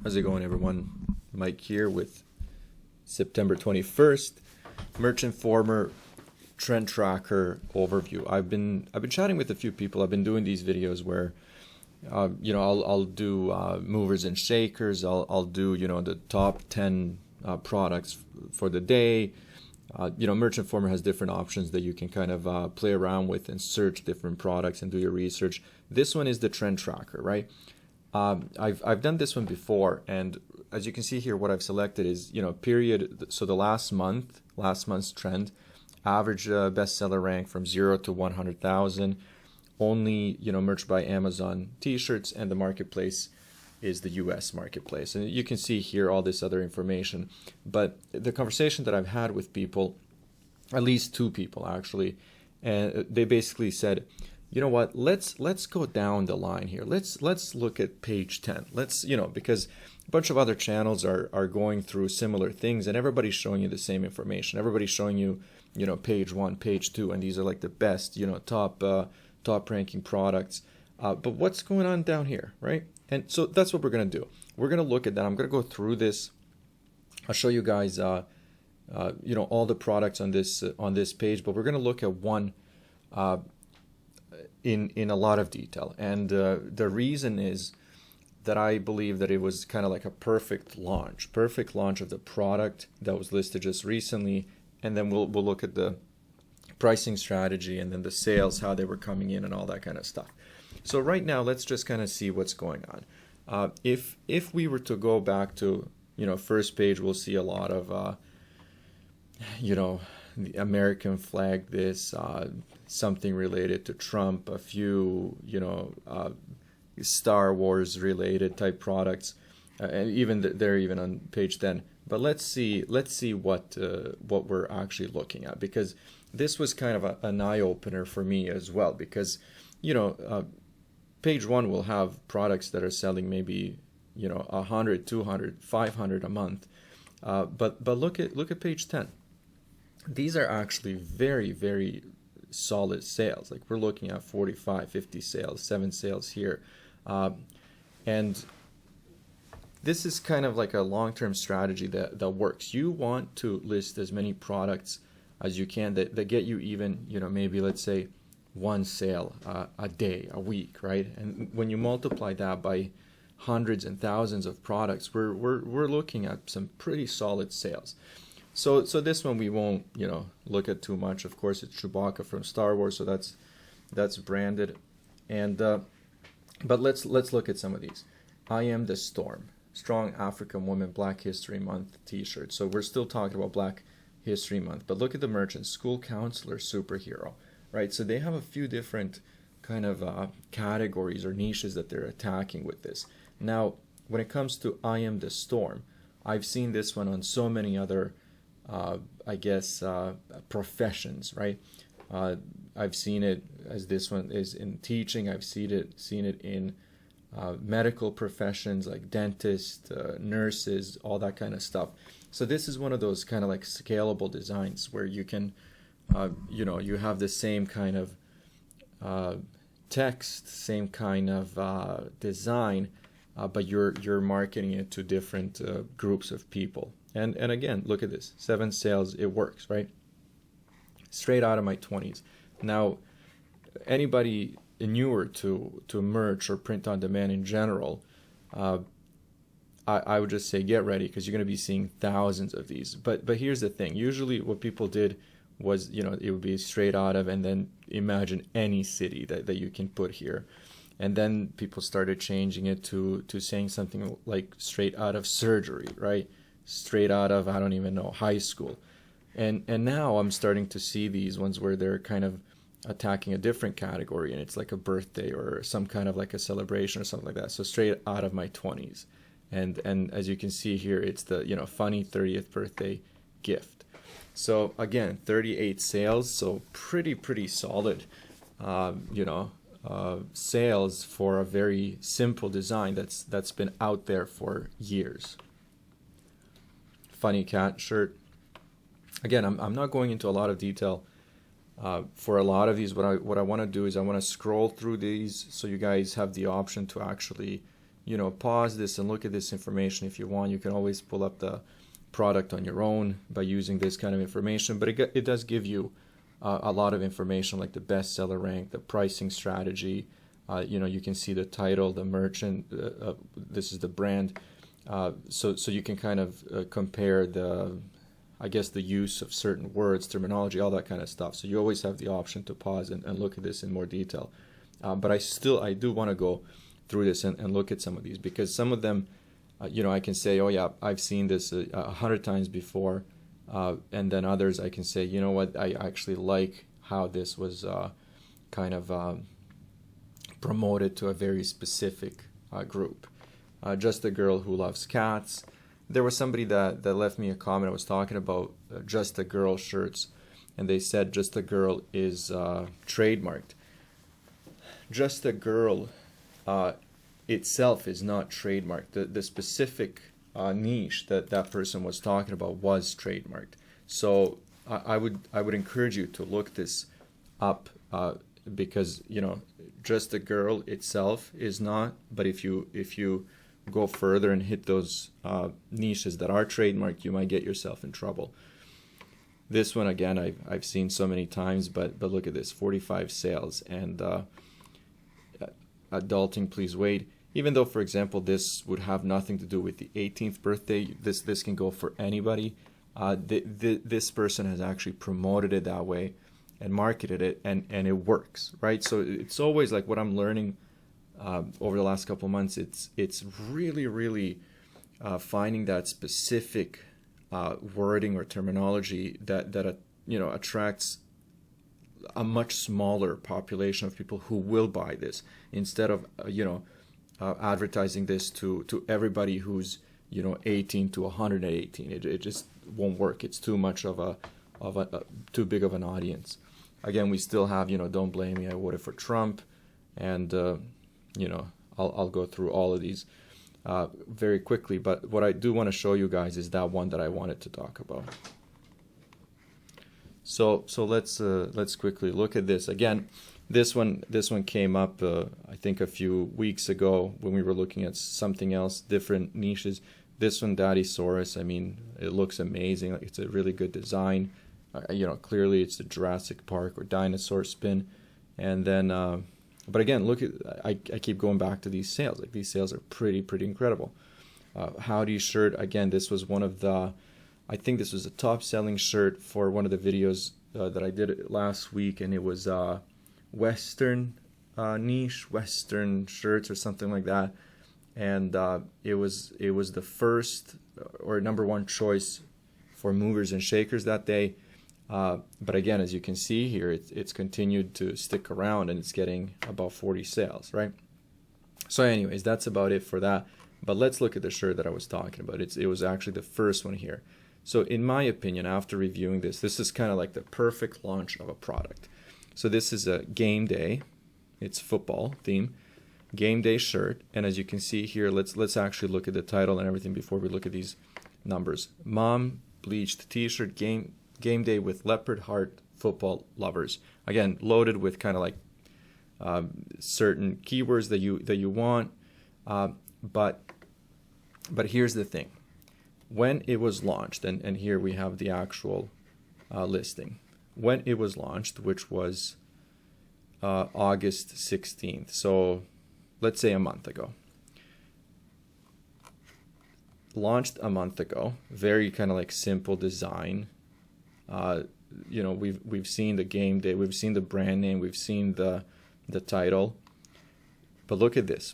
How's it going, everyone? Mike here with September 21st Merchant Former Trend Tracker overview. I've been chatting with a few people. I've been doing these videos where I'll do movers and shakers. I'll do the top 10 products for the day. Merchant Former has different options that you can kind of play around with and search different products and do your research. This one is the Trend Tracker, right? I've done this one before, and as you can see here, what I've selected is period. So the last month's trend, average bestseller rank from 0 to 100,000. Only merch by Amazon T-shirts, and the marketplace is the U.S. marketplace. And you can see here all this other information. But the conversation that I've had with people, at least two people actually, and they basically said, you know what, let's go down the line here. Let's look at page 10. Because a bunch of other channels are going through similar things, and everybody's showing you the same information. Everybody's showing you, page 1, page 2, and these are like the best, top ranking products. But what's going on down here, right? And so that's what we're going to do. We're going to look at that. I'm going to go through this. I'll show you guys, all the products on this page, but we're going to look at one in a lot of detail. And the reason is that I believe that it was kind of like a perfect launch of the product that was listed just recently. And then we'll look at the pricing strategy and then the sales, how they were coming in and all that kind of stuff. So right now, let's just kind of see what's going on. If we were to go back to, first page, we'll see a lot of, the American flag, this, something related to Trump, a few, Star Wars related type products, and even they're even on page 10. But let's see what we're actually looking at, because this was kind of an eye opener for me as well, because page 1 will have products that are selling maybe 100, 200, 500 a month, but look at page 10. These are actually very, very solid sales. Like, we're looking at 45, 50 sales, 7 sales here, and this is kind of like a long-term strategy that works. You want to list as many products as you can that get you even, maybe let's say one sale a day, a week, right? And when you multiply that by hundreds and thousands of products, we're looking at some pretty solid sales. So this one we won't look at too much. Of course, it's Chewbacca from Star Wars, so that's branded. And but let's look at some of these. I Am the Storm, Strong African Woman Black History Month T-shirt. So we're still talking about Black History Month, but look at the merchant, School Counselor Superhero, right? So they have a few different kind of categories or niches that they're attacking with this. Now, when it comes to I Am the Storm, I've seen this one on so many other professions, right? I've seen it as this one is in teaching. I've seen it in medical professions like dentists, nurses, all that kind of stuff. So this is one of those kind of like scalable designs where you can, you have the same kind of text, same kind of design, but you're marketing it to different groups of people. And again, look at this, 7 sales, it works, right? Straight out of my 20s. Now, anybody newer to merch or print on demand in general, I would just say get ready, because you're going to be seeing thousands of these. But here's the thing. Usually what people did was, it would be straight out of, and then imagine any city that you can put here. And then people started changing it to saying something like straight out of surgery, right? Straight out of, I don't even know, high school. And now I'm starting to see these ones where they're kind of attacking a different category, and it's like a birthday or some kind of like a celebration or something like that. So straight out of my 20s. And as you can see here, it's the, funny 30th birthday gift. So again, 38 sales, so pretty solid, sales for a very simple design that's been out there for years. Funny cat shirt. Again, I'm not going into a lot of detail for a lot of these. What I want to do is I want to scroll through these so you guys have the option to actually, pause this and look at this information if you want. You can always pull up the product on your own by using this kind of information, but it does give you a lot of information, like the bestseller rank, the pricing strategy. You can see the title, the merchant, this is the brand. So you can kind of compare the use of certain words, terminology, all that kind of stuff. So you always have the option to pause and look at this in more detail. But I do want to go through this and look at some of these, because some of them, I can say, oh yeah, I've seen this 100 times before. And then others I can say, you know what, I actually like how this was promoted to a very specific group. Just a Girl Who Loves Cats. There was somebody that left me a comment. I was talking about Just a Girl shirts, and they said Just a Girl is trademarked. Just a Girl itself is not trademarked. The specific niche that person was talking about was trademarked. So I would encourage you to look this up, because Just a Girl itself is not. But if you go further and hit those niches that are trademarked, you might get yourself in trouble. This one again, I've seen so many times, but look at this: 45 sales. And Adulting Please Wait. Even though, for example, this would have nothing to do with the 18th birthday, this can go for anybody. This person has actually promoted it that way and marketed it, and it works, right? So it's always like what I'm learning over the last couple of months. It's really finding that specific wording or terminology that attracts a much smaller population of people who will buy this, instead of advertising this to everybody who's 18 to 118. It just won't work. It's too much of a too big of an audience. Again, we still have Don't Blame Me, I Voted for Trump, and I'll go through all of these very quickly. But what I do want to show you guys is that one that I wanted to talk about. So let's quickly look at this again. This one came up I think a few weeks ago when we were looking at something else, different niches. This one, Daddysaurus, I mean, it looks amazing. Like, it's a really good design. Clearly it's the Jurassic Park or dinosaur spin. And then, but again, look at, I keep going back to these sales. Like, these sales are pretty incredible. Howdy shirt, again, this was one of the, I think this was a top selling shirt for one of the videos that I did last week, and it was Western niche, Western shirts or something like that. And it was the first or number one choice for movers and shakers that day. But again, as you can see here, it's continued to stick around, and it's getting about 40 sales, right? So anyways, that's about it for that. But let's look at the shirt that I was talking about. It was actually the first one here. So in my opinion, after reviewing this is kind of like the perfect launch of a product. So this is a game day. It's football theme. Game day shirt. And as you can see here, let's actually look at the title and everything before we look at these numbers. Mom bleached t-shirt, game day with leopard heart football lovers. Again, loaded with kind of like certain keywords that you want. But here's the thing. When it was launched, and here we have the actual listing. When it was launched, which was August 16th, so let's say a month ago. Launched a month ago, very kind of like simple design. We've seen the game day, we've seen the brand name, we've seen the title. But look at this.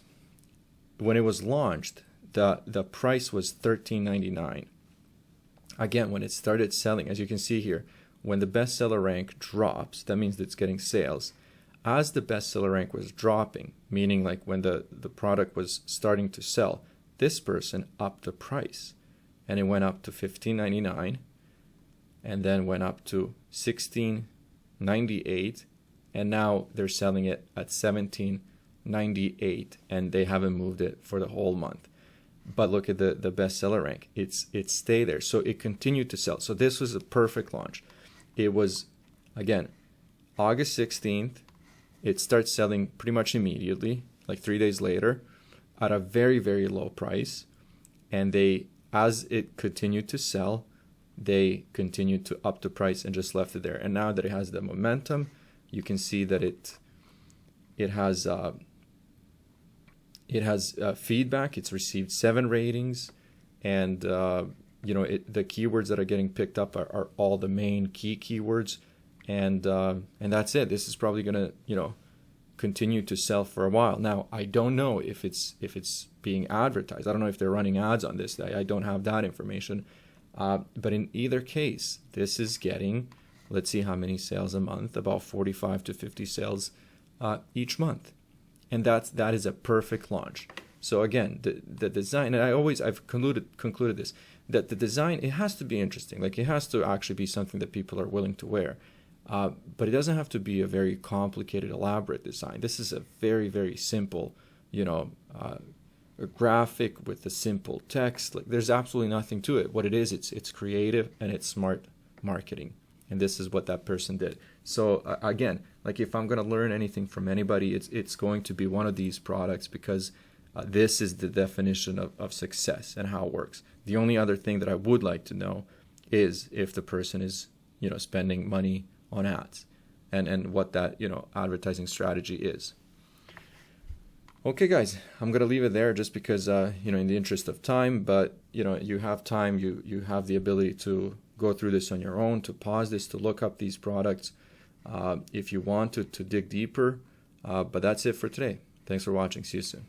When it was launched, the price was $13.99. Again, when it started selling, as you can see here, when the bestseller rank drops, that means that it's getting sales. As the bestseller rank was dropping, meaning like when the product was starting to sell, this person upped the price, and it went up to $15.99, and then went up to $16.98, and now they're selling it at $17.98, and they haven't moved it for the whole month. But look at the bestseller rank. It stayed there. So it continued to sell. So this was a perfect launch. It was, again, August 16th. It starts selling pretty much immediately, like 3 days later. at a very, very low price, and they, as it continued to sell, they continued to up the price and just left it there. And now that it has the momentum, you can see that it has feedback. It's received 7 ratings, and you know, the keywords that are getting picked up are all the main key keywords, and that's it. This is probably gonna, you know, continue to sell for a while. Now, I don't know if it's being advertised. I don't know if they're running ads on this. I don't have that information. But in either case, this is getting, let's see how many sales a month, about 45 to 50 sales each month. And that is a perfect launch. So again, the design, and I've concluded this, that the design, it has to be interesting. Like, it has to actually be something that people are willing to wear. But it doesn't have to be a very complicated, elaborate design. This is a very, very simple, you know, a graphic with a simple text. Like, there's absolutely nothing to it. What it is, it's creative and it's smart marketing. And this is what that person did. So again, like, if I'm going to learn anything from anybody, it's going to be one of these products, because this is the definition of success and how it works. The only other thing that I would like to know is if the person is, you know, spending money on ads, and what that, you know, advertising strategy is. Okay, guys, I'm gonna leave it there just because you know, in the interest of time. But you know, you have time, you have the ability to go through this on your own, to pause this, to look up these products if you want to dig deeper. But that's it for today. Thanks for watching. See you soon.